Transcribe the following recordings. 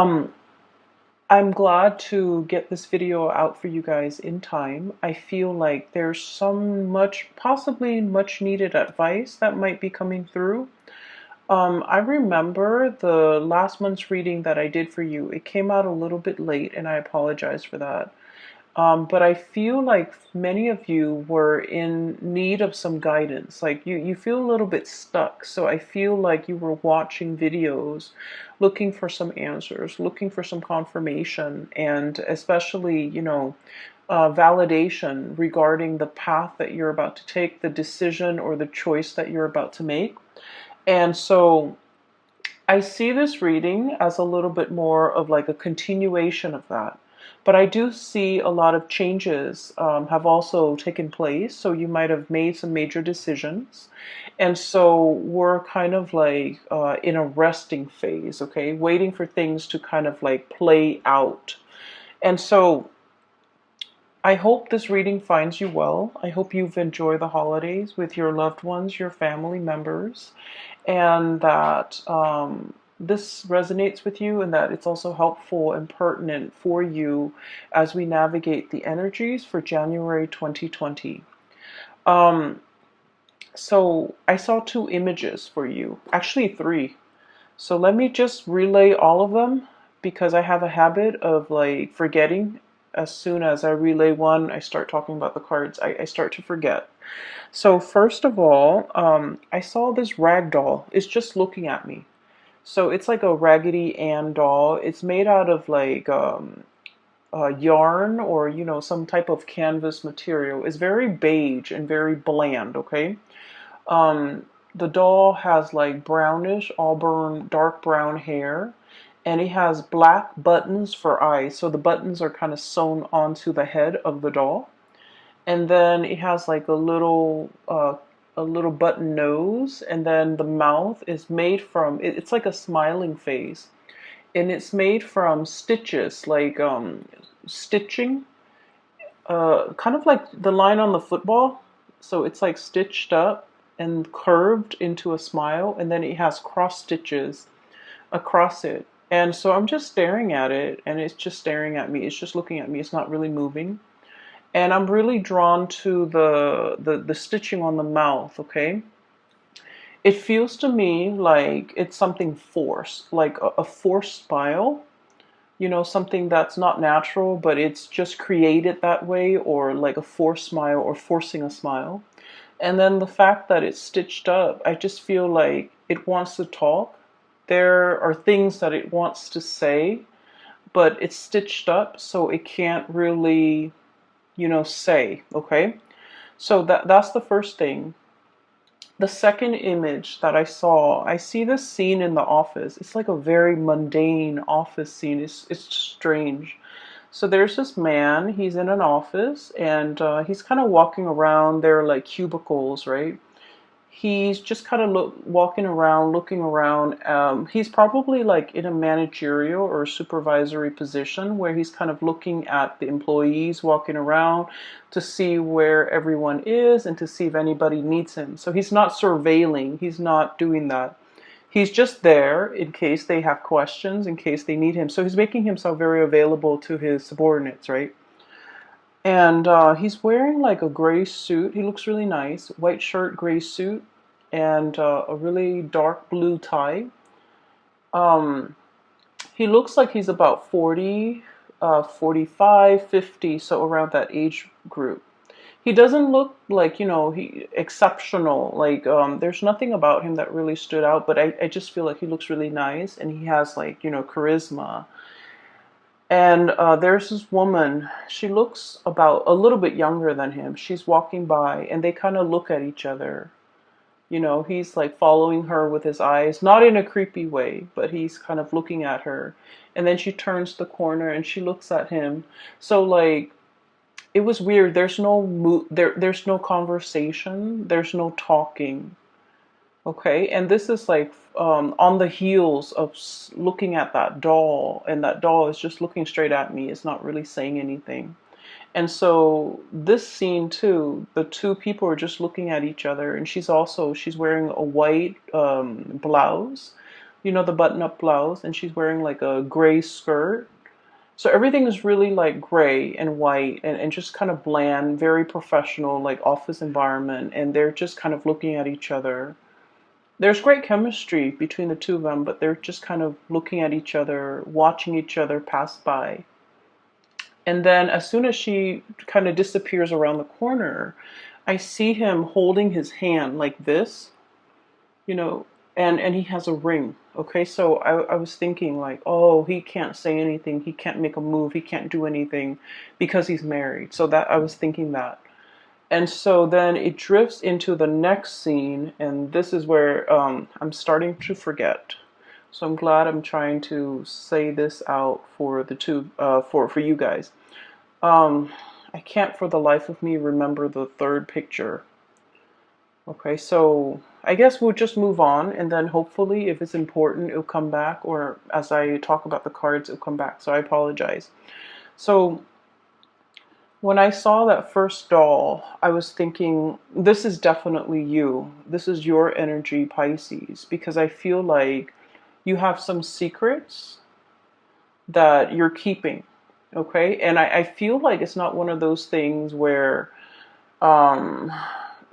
Um, I'm glad to get this video out for you guys in time. I feel like there's some possibly much needed advice that might be coming through. I remember the last month's reading that I did for you. It came out a little bit late, and I apologize for that. But I feel like many of you were in need of some guidance. Like you feel a little bit stuck. So I feel like you were watching videos, looking for some answers, looking for some confirmation, and especially, validation regarding the path that you're about to take, the decision or the choice that you're about to make. And so I see this reading as a little bit more of like a continuation of that. But I do see a lot of changes have also taken place. So you might have made some major decisions. And so we're kind of like in a resting phase, okay? Waiting for things to kind of like play out. And so I hope this reading finds you well. I hope you've enjoyed the holidays with your loved ones, your family members, and that this resonates with you and that it's also helpful and pertinent for you as we navigate the energies for January 2020. Um, so I saw two images for you, actually three. So let me just relay all of them because I have a habit of like forgetting. As soon as I relay one, I start talking about the cards. I start to forget. So first of all, I saw this rag doll. It's just looking at me. So it's like a Raggedy Ann doll. It's made out of like yarn or some type of canvas material. It's very beige and very bland. Okay. Um, the doll has like brownish, auburn, dark brown hair, and it has black buttons for eyes. So the buttons are kind of sewn onto the head of the doll, and then it has like a little button nose, and then the mouth is made from it's like a smiling face, and it's made from stitches, like stitching, kind of like the line on the football. So it's like stitched up and curved into a smile, and then it has cross stitches across it. And so I'm just staring at it, and it's just staring at me. It's just looking at me. It's not really moving. And I'm really drawn to the stitching on the mouth, okay? It feels to me like it's something forced, like a forced smile, something that's not natural, but it's just created that way, or like a forced smile or forcing a smile. And then the fact that it's stitched up, I just feel like it wants to talk. There are things that it wants to say, but it's stitched up, so it can't really, say, okay? So that's the first thing. The second image that I see this scene in the office. It's like a very mundane office scene. It's strange. So there's this man, he's in an office, and he's kind of walking around. There are like cubicles, right? He's just kind of walking around, looking around. He's probably like in a managerial or supervisory position where he's kind of looking at the employees walking around to see where everyone is and to see if anybody needs him. So he's not surveilling, he's not doing that. He's just there in case they have questions, in case they need him. So he's making himself very available to his subordinates, right? And he's wearing like a gray suit. He looks really nice. White shirt, gray suit, and a really dark blue tie. Um, he looks like he's about 40, 45, 50, so around that age group. He doesn't look like, he exceptional. Like, there's nothing about him that really stood out, but I just feel like he looks really nice and he has like, charisma. And there's this woman, she looks about a little bit younger than him. She's walking by and they kind of look at each other. He's like following her with his eyes, not in a creepy way, but he's kind of looking at her. And then she turns the corner and she looks at him. So like it was weird. There's no conversation, there's no talking. Okay, and this is like on the heels of looking at that doll, and that doll is just looking straight at me. It's not really saying anything. And so this scene too, the two people are just looking at each other, and she's wearing a white blouse you know, the button-up blouse, and she's wearing like a gray skirt. So everything is really like gray and white and just kind of bland, very professional, like office environment. And they're just kind of looking at each other. There's great chemistry between the two of them, but they're just kind of looking at each other, watching each other pass by. And then as soon as she kind of disappears around the corner, I see him holding his hand like this, you know, and he has a ring. Okay, so I was thinking like, oh, he can't say anything, he can't make a move, he can't do anything because he's married. So that I was thinking that. And so then it drifts into the next scene, and this is where I'm starting to forget. So I'm glad I'm trying to say this out for the two for you guys. Um, I can't for the life of me remember the third picture. Okay, so I guess we'll just move on, and then hopefully, if it's important, it'll come back, or as I talk about the cards, it'll come back. So I apologize. So when I saw that first doll, I was thinking, this is definitely you. This is your energy, Pisces, because I feel like you have some secrets that you're keeping. Okay, and I feel like it's not one of those things where um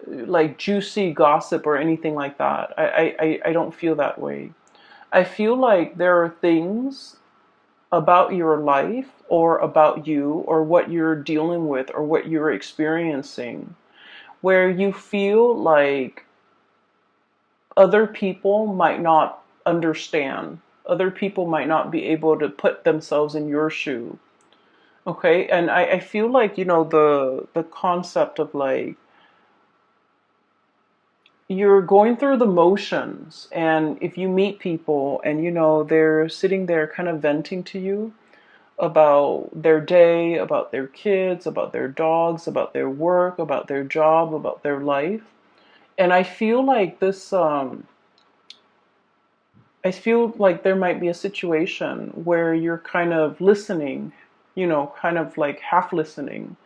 like juicy gossip or anything like that. I don't feel that way. I feel like there are things about your life or about you or what you're dealing with or what you're experiencing where you feel like other people might not understand. Other people might not be able to put themselves in your shoe. Okay, and I feel like, you know, the concept of like you're going through the motions, and if you meet people and you know they're sitting there kind of venting to you about their day, about their kids, about their dogs, about their work, about their job, about their life. And I feel like this I feel like there might be a situation where you're kind of listening, you know, kind of like half listening,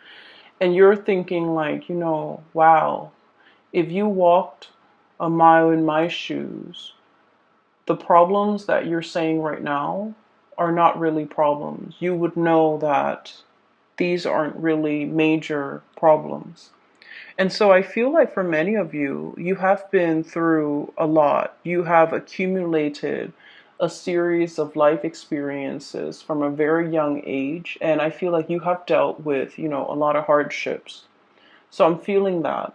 and you're thinking like, you know, wow, if you walked a mile in my shoes, the problems that you're saying right now are not really problems. You would know that these aren't really major problems. And so I feel like for many of you, you have been through a lot. You have accumulated a series of life experiences from a very young age. And I feel like you have dealt with, you know, a lot of hardships. So I'm feeling that.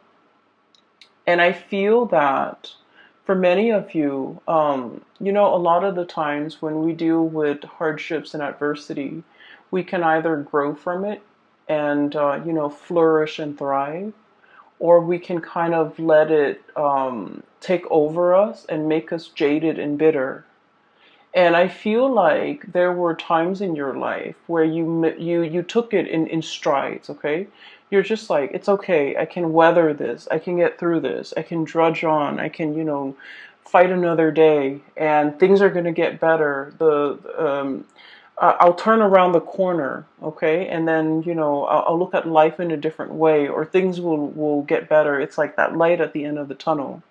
And I feel that for many of you, you know, a lot of the times when we deal with hardships and adversity, we can either grow from it and, you know, flourish and thrive, or we can kind of let it take over us and make us jaded and bitter. And I feel like there were times in your life where you took it in strides, okay? You're just like, it's okay, I can weather this, I can get through this, I can drudge on, I can, you know, fight another day, and things are going to get better. I'll turn around the corner, okay? And then, you know, I'll look at life in a different way, or things will get better. It's like that light at the end of the tunnel.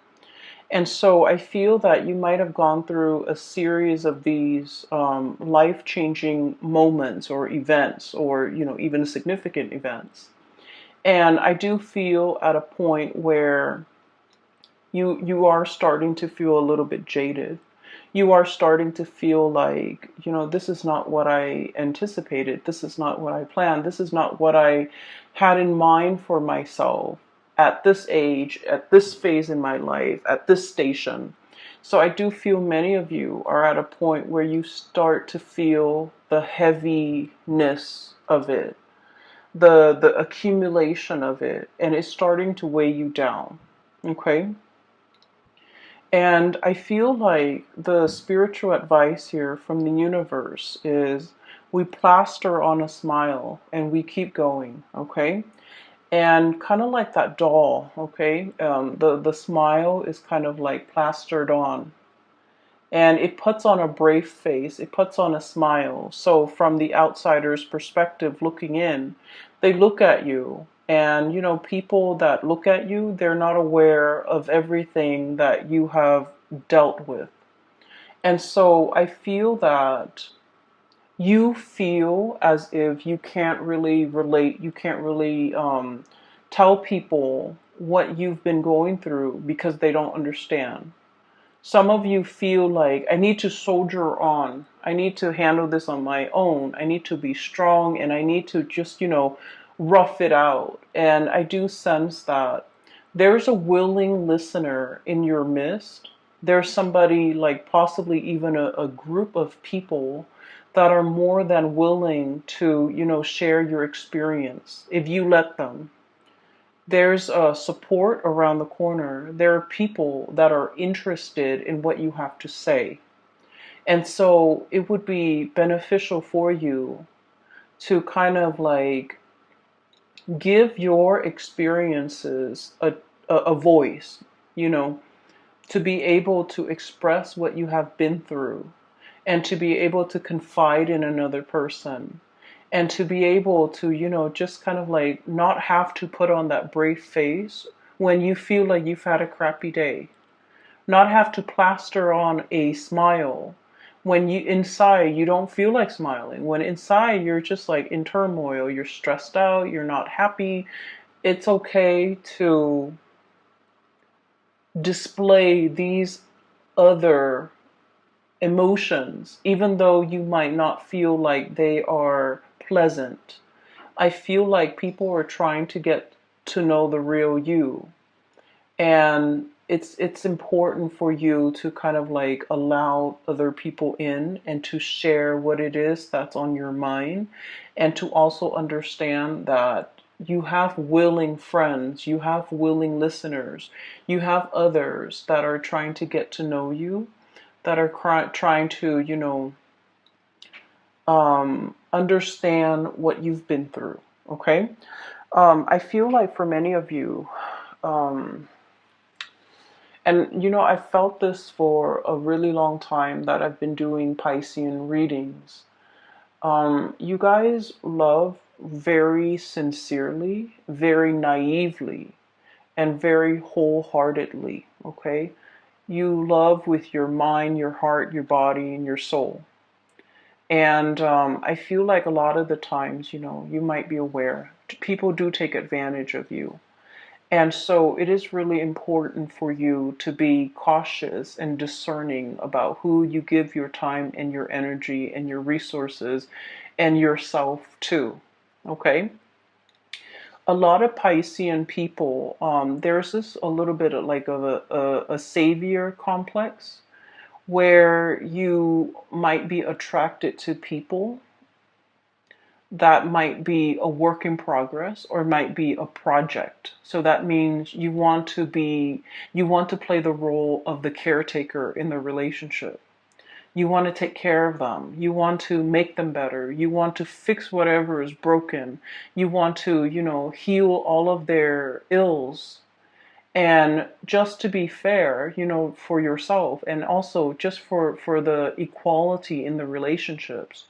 And so I feel that you might have gone through a series of these life-changing moments or events, or, you know, even significant events. And I do feel at a point where you are starting to feel a little bit jaded. You are starting to feel like, you know, this is not what I anticipated. This is not what I planned. This is not what I had in mind for myself at this age, at this phase in my life, at this station. So I do feel many of you are at a point where you start to feel the heaviness of it, the accumulation of it, and it's starting to weigh you down. Okay? And I feel like the spiritual advice here from the universe is we plaster on a smile and we keep going, okay? And kind of like that doll, okay? The smile is kind of like plastered on. And it puts on a brave face, it puts on a smile. So from the outsider's perspective looking in, they look at you. And, you know, people that look at you, they're not aware of everything that you have dealt with. And so I feel that you feel as if you can't really relate, you can't really tell people what you've been going through because they don't understand. Some of you feel like, I need to soldier on. I need to handle this on my own. I need to be strong and I need to just, rough it out. And I do sense that there's a willing listener in your midst. There's somebody, like possibly even a group of people that are more than willing to, share your experience if you let them. There's support around the corner. There are people that are interested in what you have to say. And so it would be beneficial for you to kind of like give your experiences a voice, you know, to be able to express what you have been through and to be able to confide in another person and to be able to, just kind of like not have to put on that brave face when you feel like you've had a crappy day. Not have to plaster on a smile when you inside you don't feel like smiling. When inside you're just like in turmoil, you're stressed out, you're not happy. It's okay to display these other emotions, even though you might not feel like they are pleasant. I feel like people are trying to get to know the real you. And it's important for you to kind of like allow other people in and to share what it is that's on your mind, and to also understand that you have willing friends, you have willing listeners, you have others that are trying to get to know you, that are trying to, understand what you've been through. Okay. I feel like for many of you, um, and I felt this for a really long time that I've been doing Piscean readings. You guys love very sincerely, very naively, and very wholeheartedly. Okay. You love with your mind, your heart, your body, and your soul. And I feel like a lot of the times, you might be aware, people do take advantage of you. And so it is really important for you to be cautious and discerning about who you give your time and your energy and your resources and yourself to. Okay? A lot of Piscean people, there's this a little bit of like of a savior complex where you might be attracted to people that might be a work in progress or might be a project. So that means you want to play the role of the caretaker in the relationship. You want to take care of them. You want to make them better. You want to fix whatever is broken. You want to, heal all of their ills. And just to be fair, for yourself and also just for the equality in the relationships.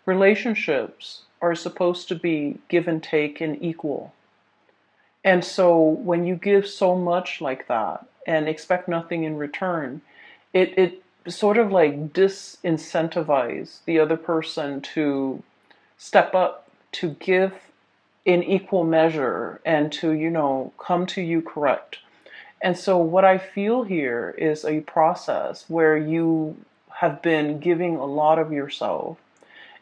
Relationships are supposed to be give and take and equal. And so when you give so much like that and expect nothing in return, it sort of like disincentivize the other person to step up, to give in equal measure and to, come to you correct. And so what I feel here is a process where you have been giving a lot of yourself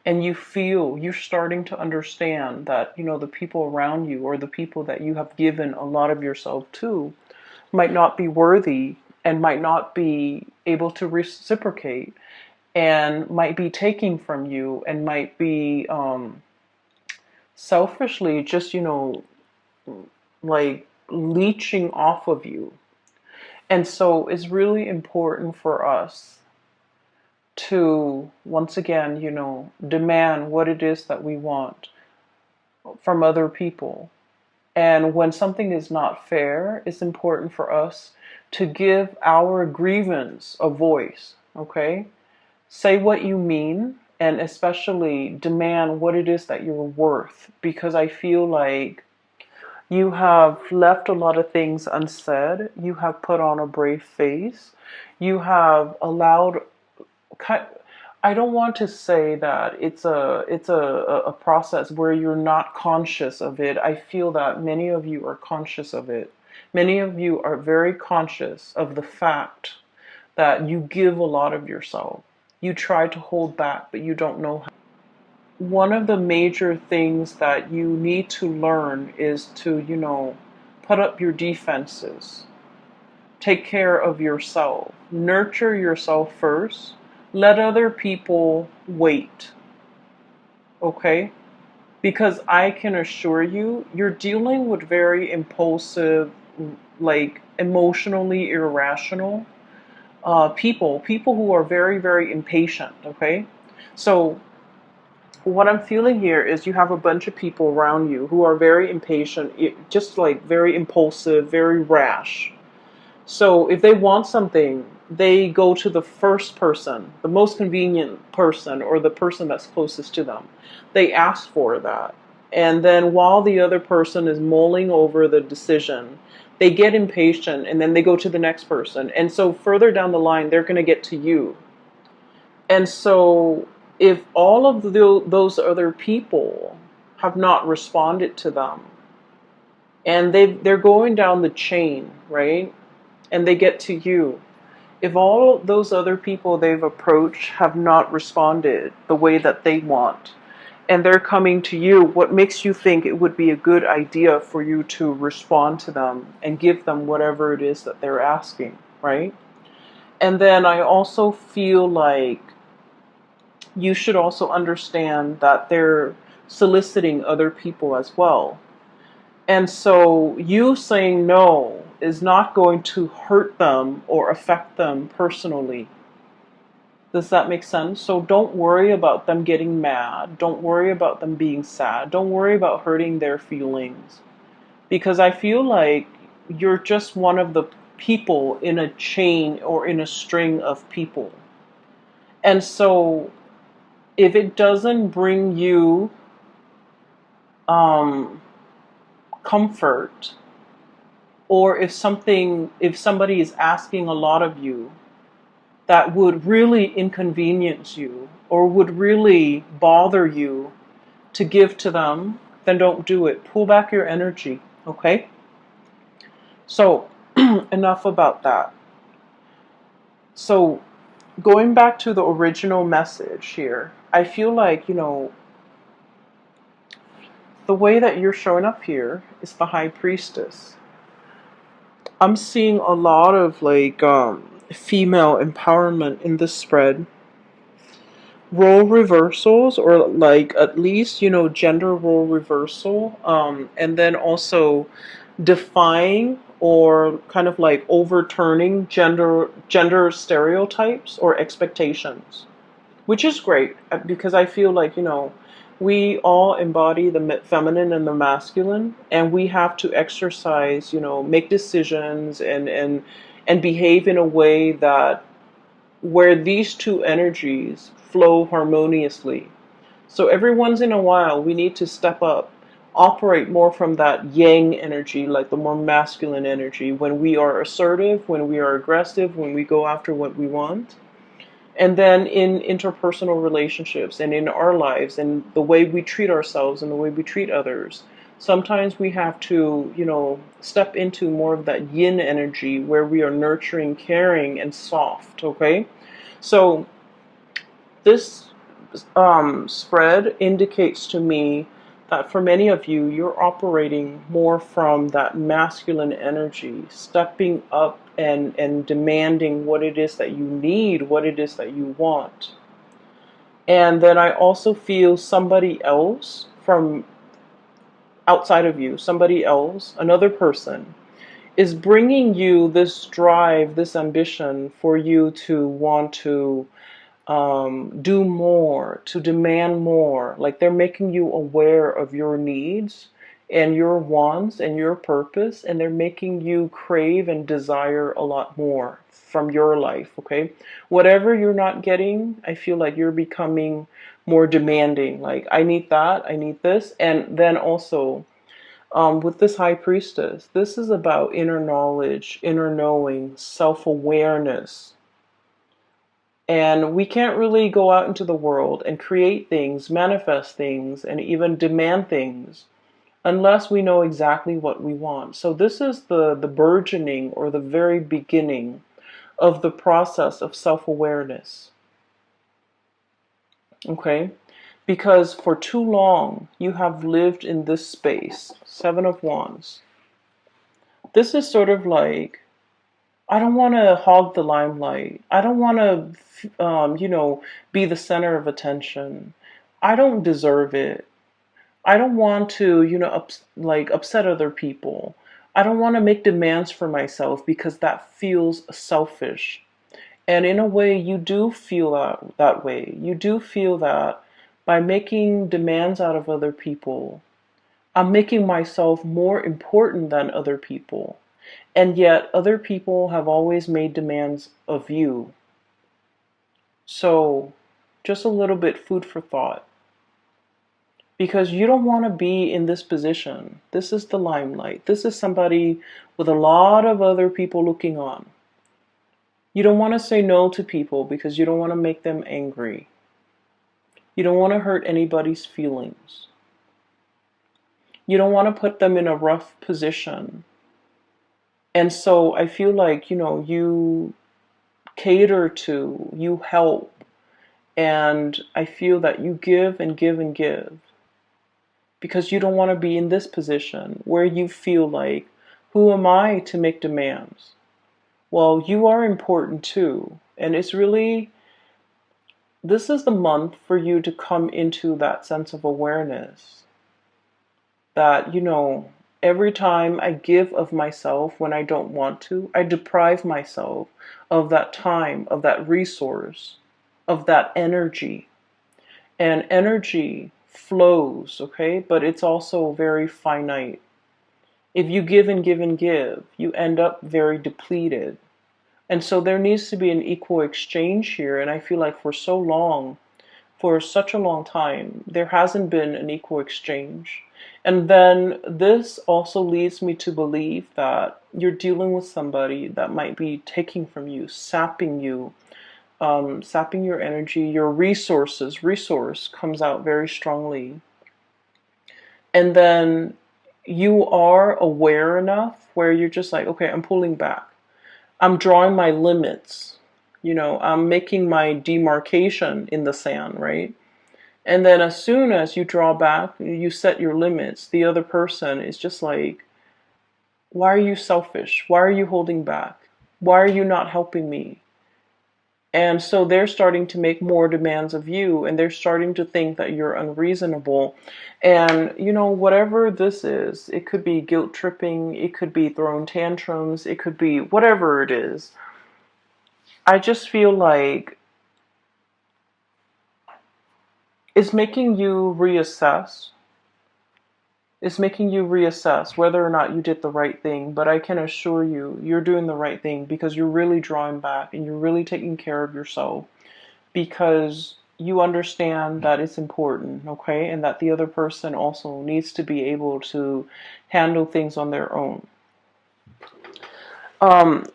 and you feel you're starting to understand that, the people around you or the people that you have given a lot of yourself to might not be worthy and might not be able to reciprocate and might be taking from you and might be selfishly just, like leeching off of you. And so it's really important for us to, once again, demand what it is that we want from other people. And when something is not fair, it's important for us to give our grievance a voice, okay? Say what you mean and especially demand what it is that you're worth, because I feel like you have left a lot of things unsaid. You have put on a brave face. You have allowed I don't want to say that it's a process where you're not conscious of it. I feel that many of you are conscious of it. Many of you are very conscious of the fact that you give a lot of yourself. You try to hold back, but you don't know how. One of the major things that you need to learn is to, put up your defenses. Take care of yourself. Nurture yourself first. Let other people wait. Okay? Because I can assure you, you're dealing with very impulsive, like emotionally irrational people who are very, very impatient. Okay? So, what I'm feeling here is you have a bunch of people around you who are very impatient, just like very impulsive, very rash. So if they want something, they go to the first person, the most convenient person, or the person that's closest to them. They ask for that. And then while the other person is mulling over the decision, they get impatient and then they go to the next person. And so further down the line, they're going to get to you. And so if all of those other people have not responded to them, and they're going down the chain, right? And they get to you. If all those other people they've approached have not responded the way that they want, and they're coming to you, what makes you think it would be a good idea for you to respond to them and give them whatever it is that they're asking, right? And then I also feel like you should also understand that they're soliciting other people as well. And so you saying no is not going to hurt them or affect them personally. Does that make sense? So don't worry about them getting mad. Don't worry about them being sad. Don't worry about hurting their feelings. Because I feel like you're just one of the people in a chain or in a string of people. And so if it doesn't bring you um, comfort, or if somebody is asking a lot of you that would really inconvenience you or would really bother you to give to them, then don't do it. Pull back your energy, okay? So enough about that. So going back to the original message here, I feel like, the way that you're showing up here is the High Priestess. I'm seeing a lot of like female empowerment in this spread. Role reversals, or like at least, gender role reversal. And then also defying or kind of like overturning gender stereotypes or expectations, which is great because I feel like, we all embody the feminine and the masculine, and we have to exercise, make decisions and behave in a way that where these two energies flow harmoniously. So every once in a while, we need to step up, operate more from that yang energy, like the more masculine energy, when we are assertive, when we are aggressive, when we go after what we want. And then in interpersonal relationships and in our lives and the way we treat ourselves and the way we treat others, sometimes we have to, step into more of that yin energy where we are nurturing, caring, and soft, okay? So this spread indicates to me that for many of you, you're operating more from that masculine energy, stepping up and demanding what it is that you need, what it is that you want. And then I also feel somebody else from outside of you, somebody else, another person, is bringing you this drive, this ambition for you to want to do more, to demand more. Like they're making you aware of your needs and your wants and your purpose, and they're making you crave and desire a lot more from your life, okay? Whatever you're not getting, I feel like you're becoming more demanding. Like, I need that, I need this. And then also, with this High Priestess, this is about inner knowledge, inner knowing, self-awareness, And we can't really go out into the world and create things, manifest things, and even demand things unless we know exactly what we want. So this is the burgeoning or the very beginning of the process of self-awareness. Okay? Because for too long you have lived in this space, Seven of Wands. This is sort of like, I don't want to hog the limelight. I don't want to, be the center of attention. I don't deserve it. I don't want to, upset other people. I don't want to make demands for myself because that feels selfish. And in a way, you do feel that way. You do feel that by making demands out of other people, I'm making myself more important than other people. And yet, other people have always made demands of you. So, just a little bit food for thought. Because you don't want to be in this position. This is the limelight. This is somebody with a lot of other people looking on. You don't want to say no to people because you don't want to make them angry. You don't want to hurt anybody's feelings. You don't want to put them in a rough position. And so I feel like, you cater to, you help, and I feel that you give and give and give because you don't want to be in this position where you feel like, who am I to make demands? Well, you are important too. And it's really, this is the month for you to come into that sense of awareness that, every time I give of myself when I don't want to, I deprive myself of that time, of that resource, of that energy. And energy flows, okay? But it's also very finite. If you give and give and give, you end up very depleted. And so there needs to be an equal exchange here. And I feel like for such a long time, there hasn't been an equal exchange. And then this also leads me to believe that you're dealing with somebody that might be taking from you, sapping you, sapping your energy, your resources. Resource comes out very strongly. And then you are aware enough where you're just like, okay, I'm pulling back. I'm drawing my limits. I'm making my demarcation in the sand, right? And then as soon as you draw back, you set your limits, the other person is just like, why are you selfish? Why are you holding back? Why are you not helping me? And so they're starting to make more demands of you, and they're starting to think that you're unreasonable. And, whatever this is, it could be guilt tripping, it could be throwing tantrums, it could be whatever it is. I just feel like it's making you reassess. It's making you reassess whether or not you did the right thing. But I can assure you, you're doing the right thing because you're really drawing back and you're really taking care of yourself because you understand that it's important, okay? And that the other person also needs to be able to handle things on their own.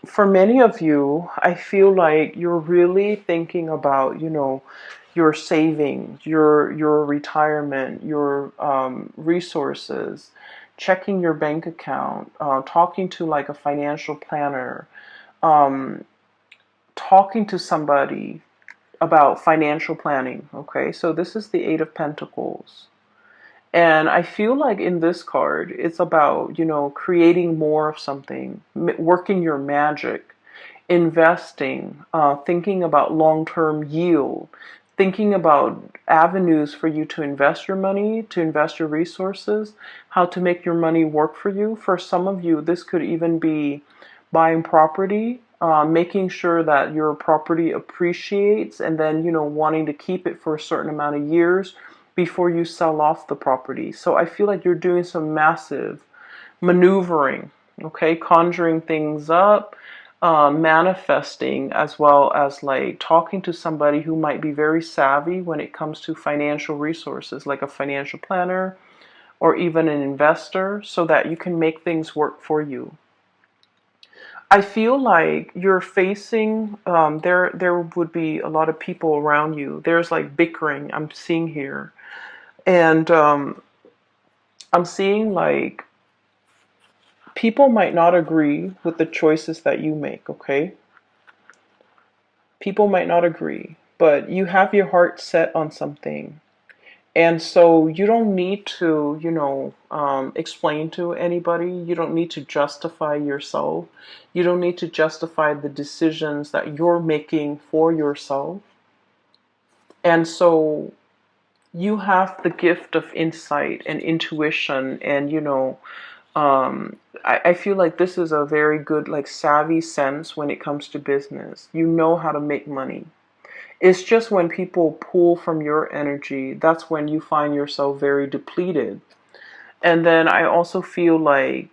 For many of you, I feel like you're really thinking about, your savings, your retirement, your resources, checking your bank account, talking to like a financial planner, um, talking to somebody about financial planning. Okay, so this is the Eight of Pentacles. And I feel like in this card, it's about, creating more of something, working your magic, investing, thinking about long-term yield, thinking about avenues for you to invest your money, to invest your resources, how to make your money work for you. For some of you, this could even be buying property, making sure that your property appreciates, and then, wanting to keep it for a certain amount of years before you sell off the property. So I feel like you're doing some massive maneuvering, okay, conjuring things up, manifesting, as well as like talking to somebody who might be very savvy when it comes to financial resources, like a financial planner or even an investor, so that you can make things work for you. I feel like you're facing there would be a lot of people around you. There's like bickering I'm seeing here. And I'm seeing like people might not agree with the choices that you make, okay? People might not agree, but you have your heart set on something. And so you don't need to, explain to anybody. You don't need to justify yourself. You don't need to justify the decisions that you're making for yourself. And so you have the gift of insight and intuition. And, I feel like this is a very good, like, savvy sense when it comes to business. You know how to make money. It's just when people pull from your energy, that's when you find yourself very depleted. And then I also feel like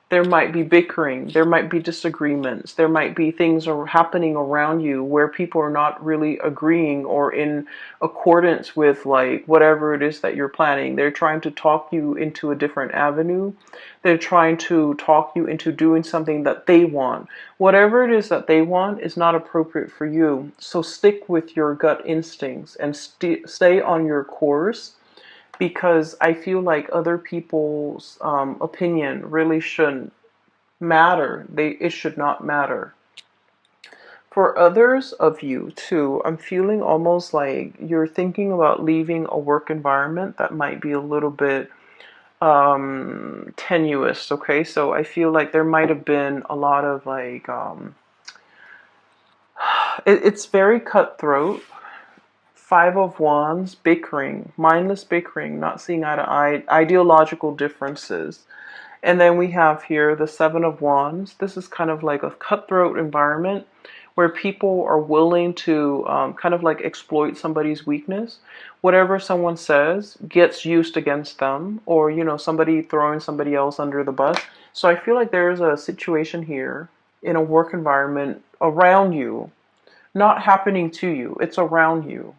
there might be bickering, there might be disagreements, there might be things are happening around you where people are not really agreeing or in accordance with like whatever it is that you're planning. They're trying to talk you into a different avenue. They're trying to talk you into doing something that they want. Whatever it is that they want is not appropriate for you. So stick with your gut instincts and stay on your course, because I feel like other people's opinion really shouldn't matter. It should not matter. For others of you too, I'm feeling almost like you're thinking about leaving a work environment that might be a little bit tenuous. Okay, so I feel like there might have been a lot of like it's very cutthroat. Five of Wands, bickering, mindless bickering, not seeing eye to eye, ideological differences. And then we have here the Seven of Wands. This is kind of like a cutthroat environment where people are willing to kind of like exploit somebody's weakness. Whatever someone says gets used against them, or, somebody throwing somebody else under the bus. So I feel like there's a situation here in a work environment around you, not happening to you, it's around you,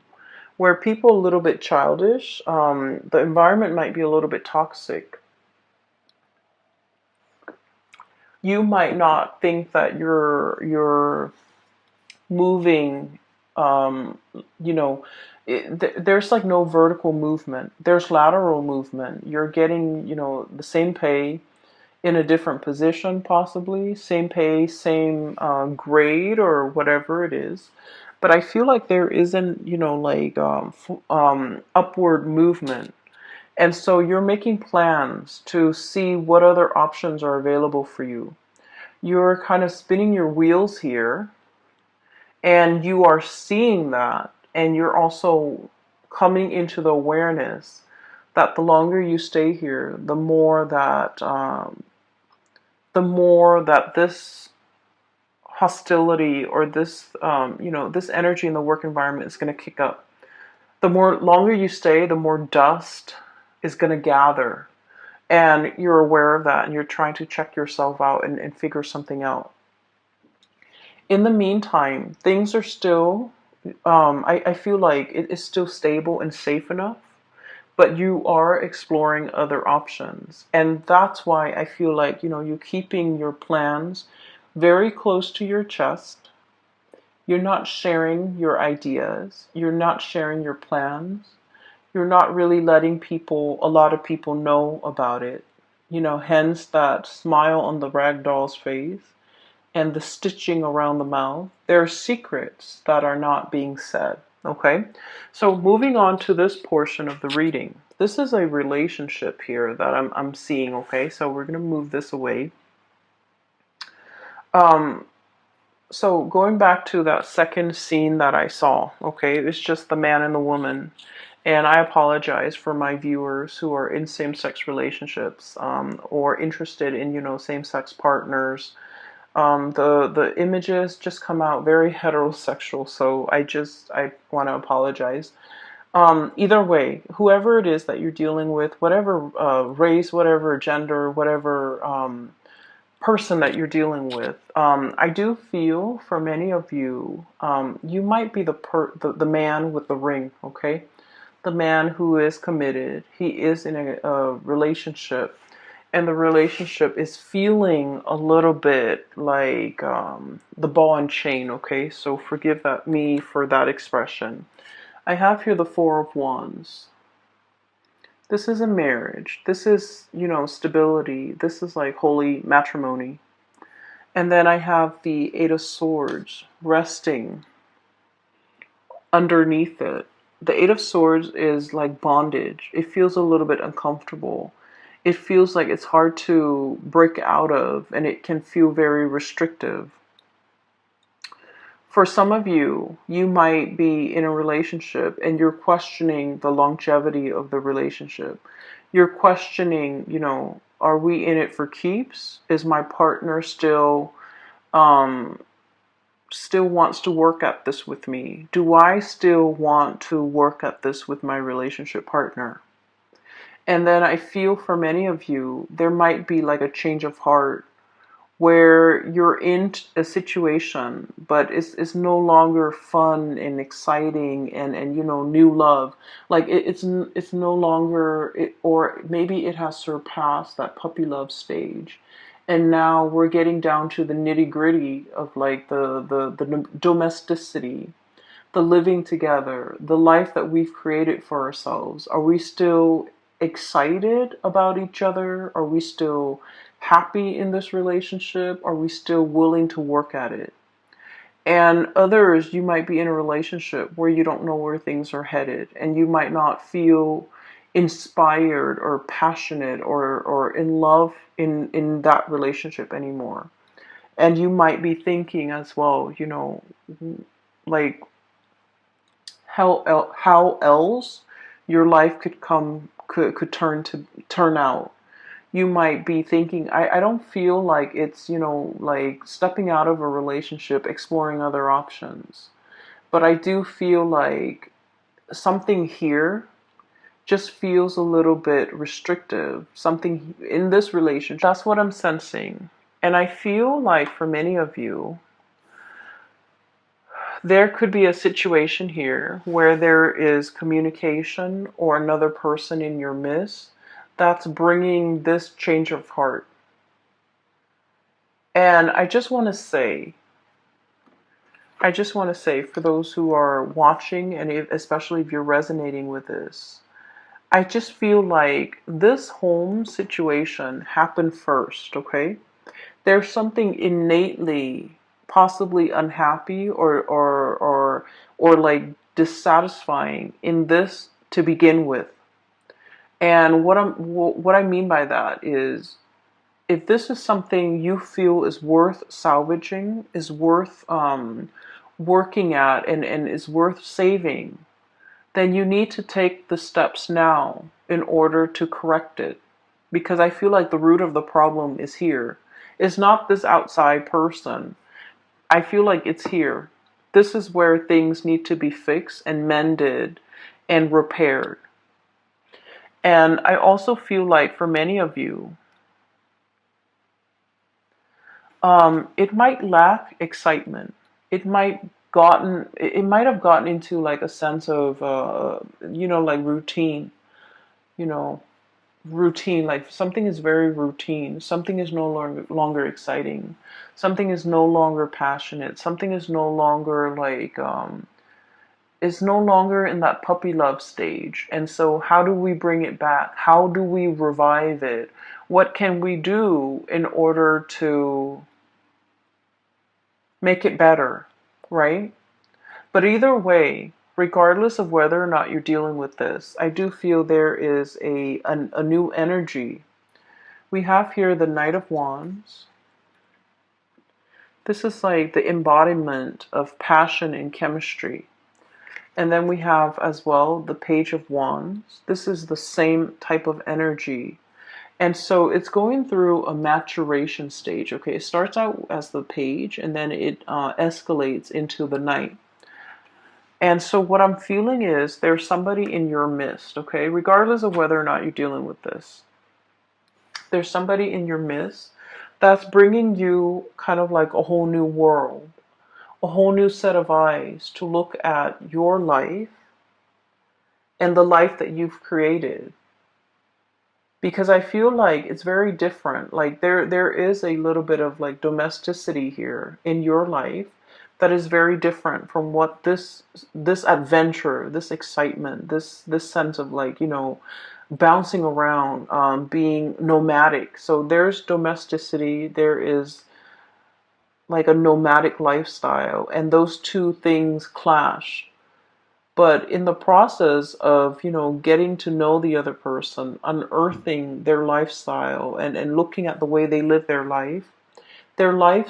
where people are a little bit childish. The environment might be a little bit toxic. You might not think that you're moving. Um, you know, there's like no vertical movement. There's lateral movement. You're getting the same pay in a different position, possibly same pay, same grade or whatever it is. But I feel like there isn't, like upward movement. And so you're making plans to see what other options are available for you. You're kind of spinning your wheels here, and you are seeing that, and you're also coming into the awareness that the longer you stay here, the more that this hostility or this this energy in the work environment is going to kick up. The more longer you stay, the more dust is going to gather, and you're aware of that, and you're trying to check yourself out and figure something out. In the meantime, things are still I feel like it is still stable and safe enough, but you are exploring other options. And that's why I feel like, you're keeping your plans very close to your chest. You're not sharing your ideas. You're not sharing your plans. You're not really letting a lot of people know about it. Hence that smile on the rag doll's face and the stitching around the mouth. There are secrets that are not being said. Okay, so moving on to this portion of the reading. This is a relationship here that I'm seeing. Okay, so we're gonna move this away. Um, so going back to that second scene that I saw. Okay, it's just the man and the woman. And I apologize for my viewers who are in same-sex relationships or interested in, same-sex partners. The images just come out very heterosexual, so I want to apologize. Either way, whoever it is that you're dealing with, whatever race, whatever gender, whatever person that you're dealing with, I do feel for many of you, you might be the man with the ring, okay? The man who is committed. He is in a relationship. and the relationship is feeling a little bit like the ball and chain, okay? So forgive me for that expression. I have here the Four of Wands. This is a marriage. This is, stability. This is like holy matrimony. And then I have the Eight of Swords resting underneath it. The Eight of Swords is like bondage. It feels a little bit uncomfortable. It feels like it's hard to break out of, and it can feel very restrictive. For some of you, you might be in a relationship and you're questioning the longevity of the relationship. You're questioning, are we in it for keeps? Is my partner um, still wants to work at this with me? Do I still want to work at this with my relationship partner? And then I feel for many of you, there might be like a change of heart where you're in a situation, but it's no longer fun and exciting and new love. Like it's no longer or maybe it has surpassed that puppy love stage, and now we're getting down to the nitty gritty of like the domesticity, the living together, the life that we've created for ourselves. Are we still excited about each other? Are we still happy in this relationship? Are we still willing to work at it? And others, you might be in a relationship where you don't know where things are headed, and you might not feel inspired or passionate or in love in that relationship anymore. And you might be thinking as well, like how else your life could turn out. You might be thinking, I don't feel like it's, like stepping out of a relationship, exploring other options. But I do feel like something here just feels a little bit restrictive. Something in this relationship. That's what I'm sensing. And I feel like for many of you, there could be a situation here where there is communication or another person in your midst that's bringing this change of heart. And I just want to say for those who are watching, and especially if you're resonating with this, I just feel like this home situation happened first, okay? There's something innately possibly unhappy or like dissatisfying in this to begin with. And what I mean by that is, if this is something you feel is worth salvaging, is worth working at, and is worth saving, then you need to take the steps now in order to correct it. Because I feel like the root of the problem is here. It's not this outside person. I feel like it's here. This is where things need to be fixed and mended and repaired. And I also feel like for many of you, it might lack excitement. It might have gotten into like a sense of, like routine, you know, routine, like something is very routine. Something is no longer exciting. Something is no longer passionate. Something is no longer like, is no longer in that puppy love stage. And so how do we bring it back? How do we revive it? What can we do in order to make it better, right? But either way, regardless of whether or not you're dealing with this, I do feel there is a new energy. We have here the Knight of Wands. This is like the embodiment of passion and chemistry. And then we have as well the Page of Wands. This is the same type of energy. And so it's going through a maturation stage. Okay, it starts out as the Page, and then it escalates into the Knight. And so what I'm feeling is there's somebody in your midst, okay, regardless of whether or not you're dealing with this. There's somebody in your midst that's bringing you kind of like a whole new world, a whole new set of eyes to look at your life and the life that you've created. because I feel like it's very different. Like there is a little bit of like domesticity here in your life that is very different from what this adventure, this excitement, this sense of like, bouncing around, being nomadic. So there's domesticity, there is like a nomadic lifestyle, and those two things clash. But in the process of, getting to know the other person, unearthing their lifestyle, and looking at the way they live their life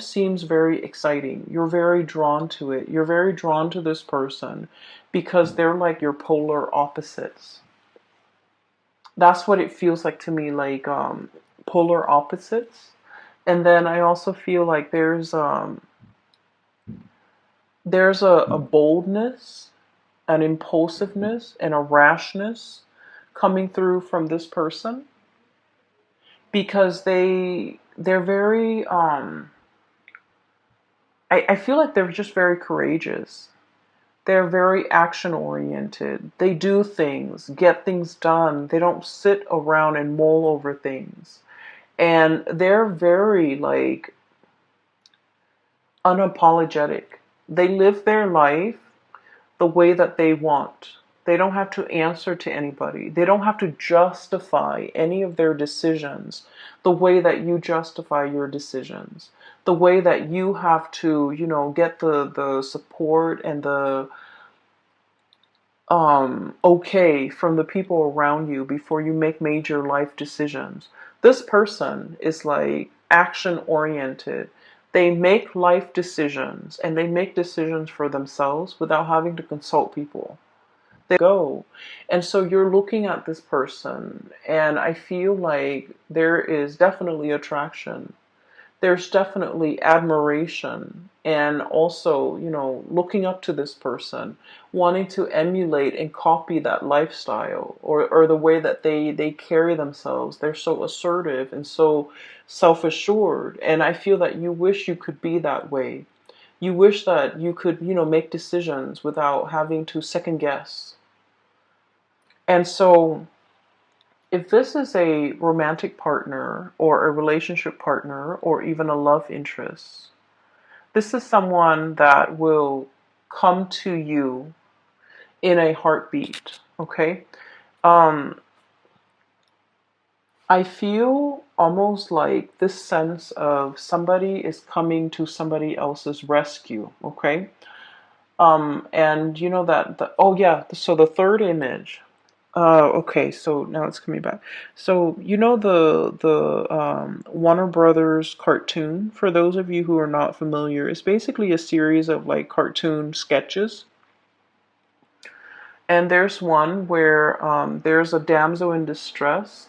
seems very exciting. You're very drawn to it. You're very drawn to this person because they're like your polar opposites. That's what it feels like to me, like polar opposites. And then I also feel like there's a boldness, an impulsiveness, and a rashness coming through from this person because they're very I feel like they're just very courageous. They're very action oriented. They do things, get things done. They don't sit around and mull over things. And they're very like unapologetic. They live their life the way that they want. They don't have to answer to anybody. They don't have to justify any of their decisions the way that you justify your decisions. The way that you have to, get the support and the okay from the people around you before you make major life decisions. This person is like action oriented. They make life decisions and they make decisions for themselves without having to consult people. They go. And so you're looking at this person, and I feel like there is definitely attraction. There's definitely admiration, and also, looking up to this person, wanting to emulate and copy that lifestyle, or the way that they carry themselves. They're so assertive and so self-assured, and I feel that you wish you could be that way. You wish that you could, make decisions without having to second guess. And so if this is a romantic partner or a relationship partner or even a love interest, this is someone that will come to you in a heartbeat, okay? Um, I feel almost like this sense of somebody is coming to somebody else's rescue, okay? And you know that oh yeah, so the third image. Okay, so now it's coming back. So you know the Warner Brothers cartoon. For those of you who are not familiar, it's basically a series of like cartoon sketches. And there's one where there's a damsel in distress.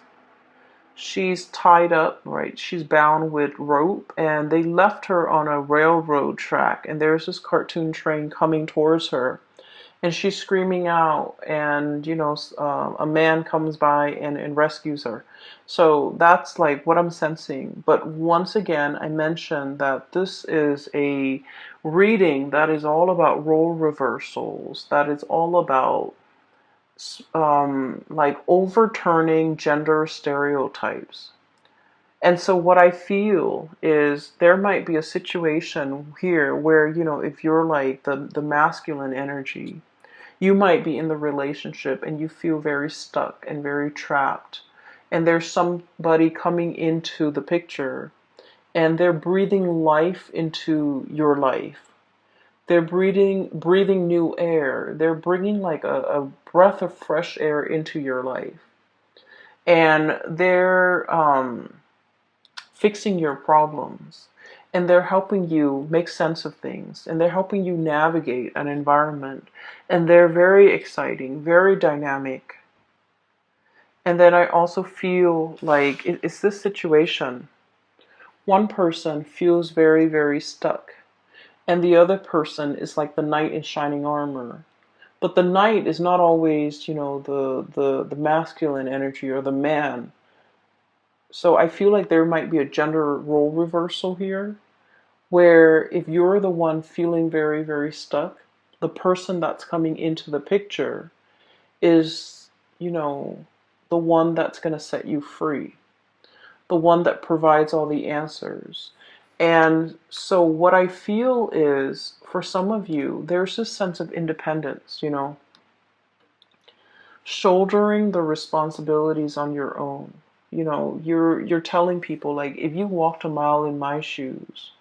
She's tied up, right? She's bound with rope, and they left her on a railroad track. And there's this cartoon train coming towards her, and she's screaming out, and a man comes by and rescues her. So that's like what I'm sensing. But once again, I mentioned that this is a reading that is all about role reversals, that is all about like overturning gender stereotypes. And so what I feel is there might be a situation here where, if you're like the masculine energy, you might be in the relationship and you feel very stuck and very trapped. And there's somebody coming into the picture and they're breathing life into your life. They're breathing new air. They're bringing like a breath of fresh air into your life. And they're fixing your problems. And they're helping you make sense of things. And they're helping you navigate an environment. And they're very exciting, very dynamic. And then I also feel like it's this situation. One person feels very, very stuck. And the other person is like the knight in shining armor. But the knight is not always, the masculine energy or the man. So I feel like there might be a gender role reversal here, where if you're the one feeling very, very stuck, the person that's coming into the picture is, you know, the one that's going to set you free, the one that provides all the answers. And so what I feel is, for some of you, there's this sense of independence, shouldering the responsibilities on your own. You're telling people, like, if you walked a mile in my shoes,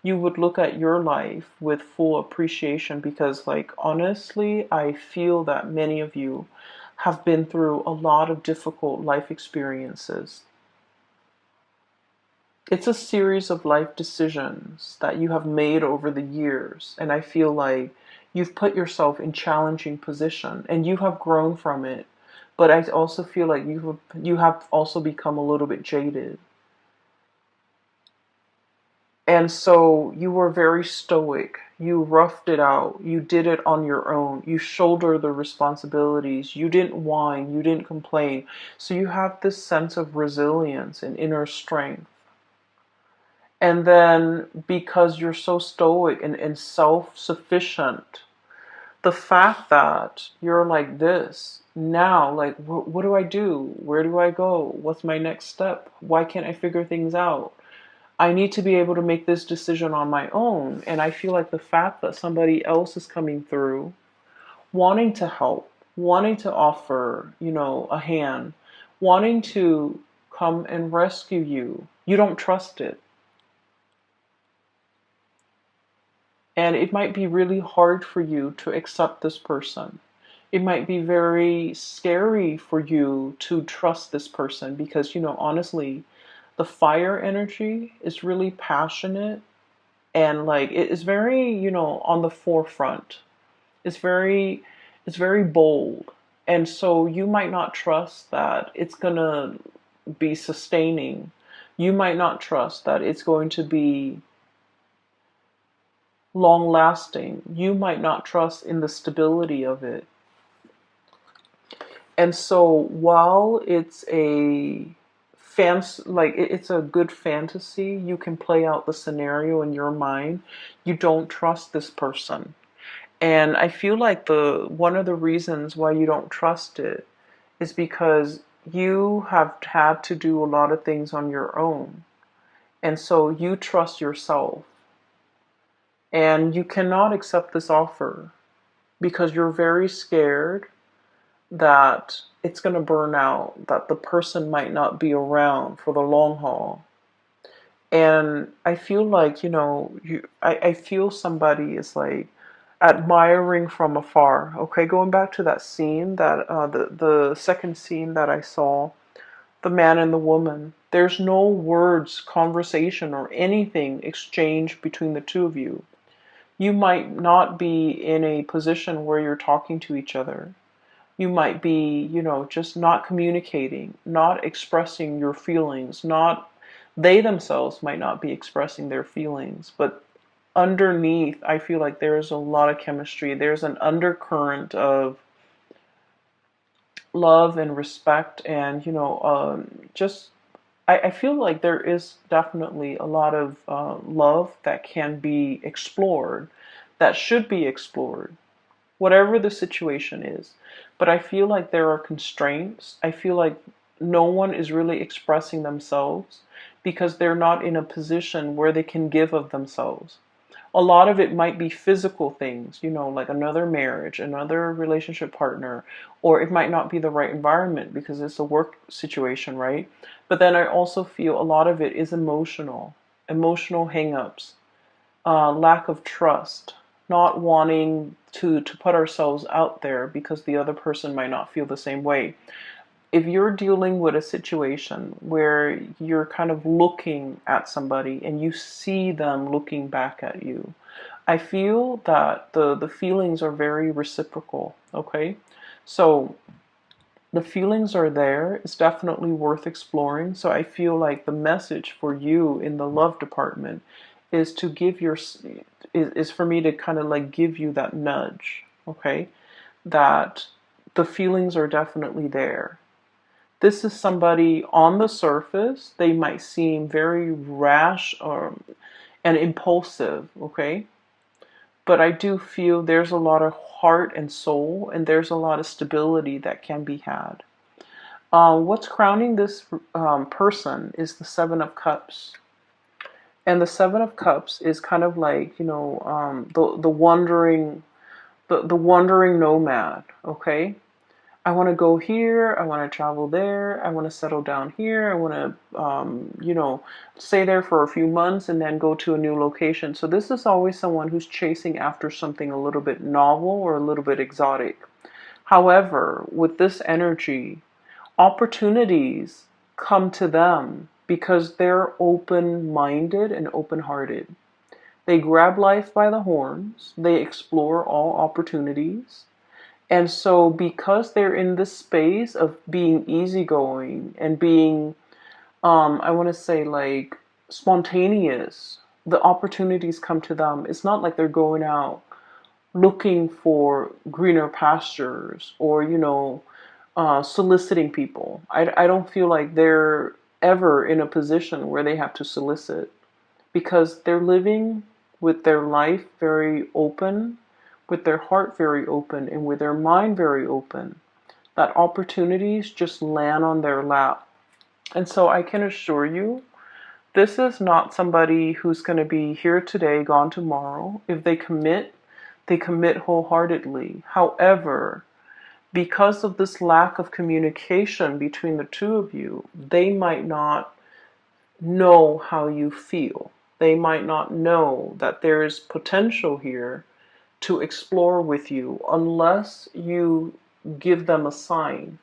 you would look at your life with full appreciation, because, like, honestly, I feel that many of you have been through a lot of difficult life experiences. It's a series of life decisions that you have made over the years, and I feel like you've put yourself in challenging position and you have grown from it. But I also feel like you have also become a little bit jaded. And so you were very stoic. You roughed it out. You did it on your own. You shoulder the responsibilities. You didn't whine. You didn't complain. So you have this sense of resilience and inner strength. And then, because you're so stoic and self-sufficient, the fact that you're like this now, like, what do I do? Where do I go? What's my next step? Why can't I figure things out? I need to be able to make this decision on my own. And I feel like the fact that somebody else is coming through, wanting to help, wanting to offer, a hand, wanting to come and rescue you, you don't trust it. And it might be really hard for you to accept this person. It might be very scary for you to trust this person because, honestly, the fire energy is really passionate, and, like, it is very, on the forefront. It's very it's very bold. And so you might not trust that it's going to be sustaining. You might not trust that it's going to be long lasting. You might not trust in the stability of it. And so while it's a it's a good fantasy, you can play out the scenario in your mind. You don't trust this person. And I feel like the one of the reasons why you don't trust it is because you have had to do a lot of things on your own. And so you trust yourself. And you cannot accept this offer because you're very scared that it's going to burn out, that the person might not be around for the long haul. And I feel like, I feel somebody is like admiring from afar. Okay, going back to that scene, that the second scene that I saw, the man and the woman. There's no words, conversation, or anything exchanged between the two of you. You might not be in a position where you're talking to each other. You might be, just not communicating, not expressing your feelings, not, they themselves might not be expressing their feelings, but underneath, I feel like there's a lot of chemistry. There's an undercurrent of love and respect, and, just, I feel like there is definitely a lot of love that can be explored, that should be explored, whatever the situation is. But I feel like there are constraints. I feel like no one is really expressing themselves because they're not in a position where they can give of themselves. A lot of it might be physical things, like another marriage, another relationship partner, or it might not be the right environment because it's a work situation, right? But then I also feel a lot of it is emotional hangups, lack of trust, not wanting to put ourselves out there because the other person might not feel the same way. If you're dealing with a situation where you're kind of looking at somebody and you see them looking back at you, I feel that the feelings are very reciprocal, okay? So the feelings are there. It's definitely worth exploring. So I feel like the message for you in the love department is to give your is for me to kind of like give you that nudge, okay? That the feelings are definitely there. This is somebody on the surface, they might seem very rash and impulsive, okay? But I do feel there's a lot of heart and soul, and there's a lot of stability that can be had. What's crowning this person is the Seven of Cups. And the Seven of Cups is kind of like, the wandering nomad, okay? I want to go here, I want to travel there, I want to settle down here, I want to, stay there for a few months and then go to a new location. So this is always someone who's chasing after something a little bit novel or a little bit exotic. However, with this energy, opportunities come to them because they're open-minded and open-hearted. They grab life by the horns, they explore all opportunities. And so, because they're in this space of being easygoing and being, I want to say, like, spontaneous, the opportunities come to them. It's not like they're going out looking for greener pastures or, soliciting people. I don't feel like they're ever in a position where they have to solicit because they're living with their life very open, with their heart very open, and with their mind very open. That opportunities just land on their lap. And so I can assure you, this is not somebody who's going to be here today, gone tomorrow. If they commit wholeheartedly. However, because of this lack of communication between the two of you, they might not know how you feel. They might not know that there is potential here to explore with you unless you give them a sign,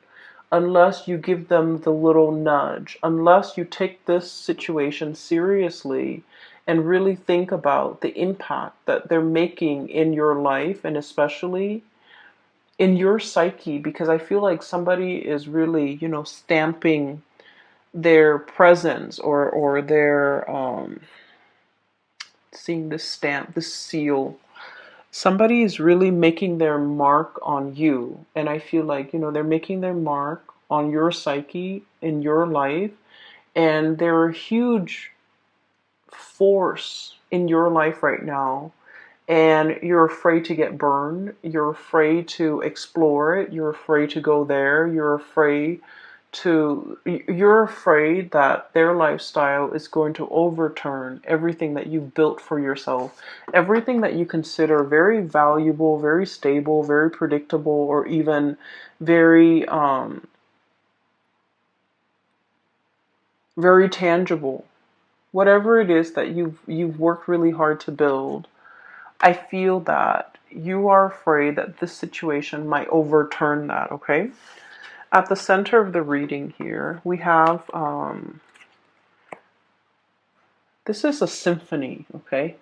unless you give them the little nudge, unless you take this situation seriously and really think about the impact that they're making in your life and especially in your psyche, because I feel like somebody is really, stamping their presence or their seeing this stamp, this seal. Somebody is really making their mark on you. And I feel like, they're making their mark on your psyche, in your life. And they're a huge force in your life right now. And you're afraid to get burned. You're afraid to explore it. You're afraid to go there. You're afraid that their lifestyle is going to overturn everything that you've built for yourself, everything that you consider very valuable, very stable, very predictable, or even very very tangible. Whatever it is that you've worked really hard to build, I feel that you are afraid that this situation might overturn that, okay? At the center of the reading here, we have, this is a symphony, okay?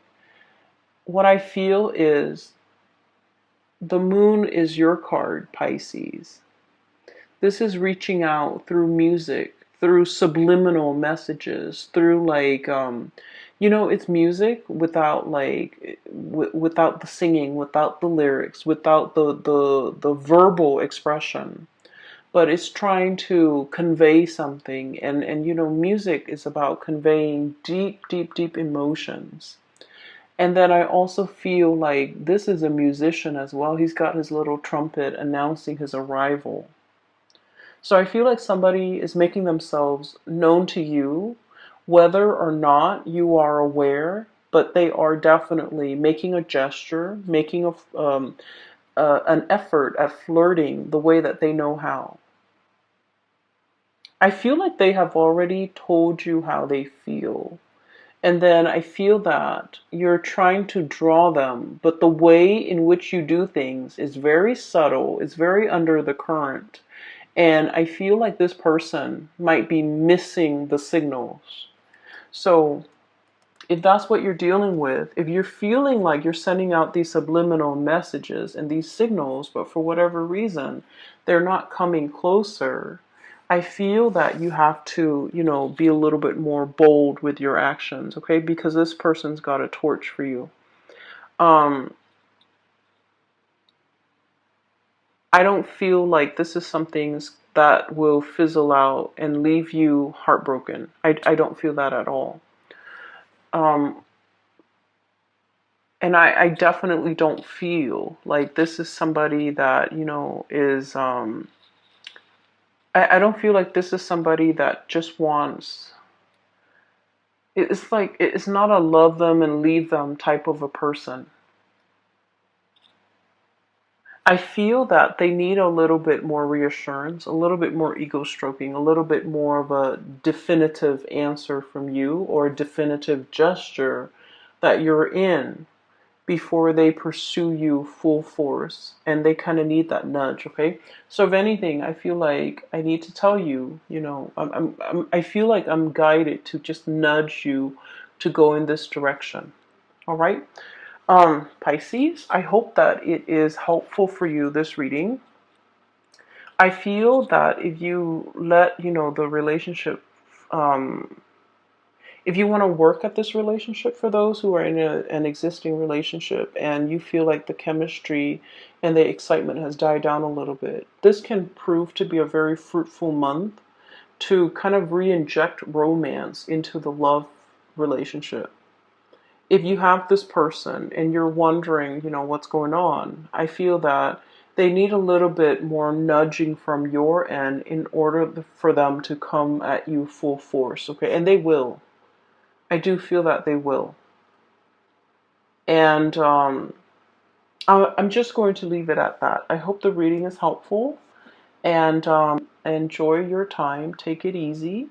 What I feel is the moon is your card, Pisces. This is reaching out through music, through subliminal messages, through like, it's music without like, without the singing, without the lyrics, without the verbal expression. But it's trying to convey something, and music is about conveying deep, deep, deep emotions. And then I also feel like this is a musician as well. He's got his little trumpet announcing his arrival. So I feel like somebody is making themselves known to you, whether or not you are aware, but they are definitely making a gesture, making an effort at flirting the way that they know how. I feel like they have already told you how they feel. And then I feel that you're trying to draw them, but the way in which you do things is very subtle, it's very under the current. And I feel like this person might be missing the signals. So if that's what you're dealing with, if you're feeling like you're sending out these subliminal messages and these signals, but for whatever reason, they're not coming closer, I feel that you have to, be a little bit more bold with your actions, okay? Because this person's got a torch for you. Um, I don't feel like this is something that will fizzle out and leave you heartbroken. I don't feel that at all. Um, and I definitely don't feel like this is somebody that, is, I don't feel like this is somebody that just wants, it's like, it's not a love them and leave them type of a person. I feel that they need a little bit more reassurance, a little bit more ego stroking, a little bit more of a definitive answer from you, or a definitive gesture that you're in, before they pursue you full force. And they kind of need that nudge, okay? So if anything, I feel like I need to tell you, I feel like I'm guided to just nudge you to go in this direction. All right? Pisces, I hope that it is helpful for you, this reading. I feel that if you let, the relationship, um, if you want to work at this relationship, for those who are in an existing relationship and you feel like the chemistry and the excitement has died down a little bit, this can prove to be a very fruitful month to kind of re-inject romance into the love relationship. If you have this person and you're wondering, what's going on, I feel that they need a little bit more nudging from your end in order for them to come at you full force, okay? And they will. I do feel that they will. And I'm just going to leave it at that. I hope the reading is helpful, and enjoy your time. Take it easy,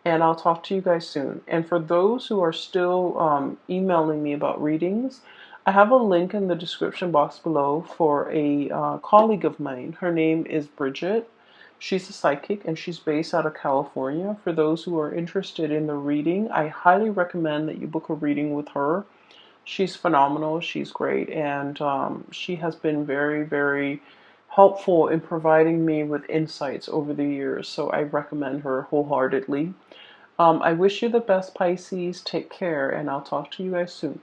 and I'll talk to you guys soon. And for those who are still emailing me about readings, I have a link in the description box below for a colleague of mine. Her name is Bridget. She's a psychic and she's based out of California. For those who are interested in the reading, I highly recommend that you book a reading with her. She's phenomenal. She's great. And she has been very, very helpful in providing me with insights over the years. So I recommend her wholeheartedly. I wish you the best, Pisces. Take care, and I'll talk to you guys soon.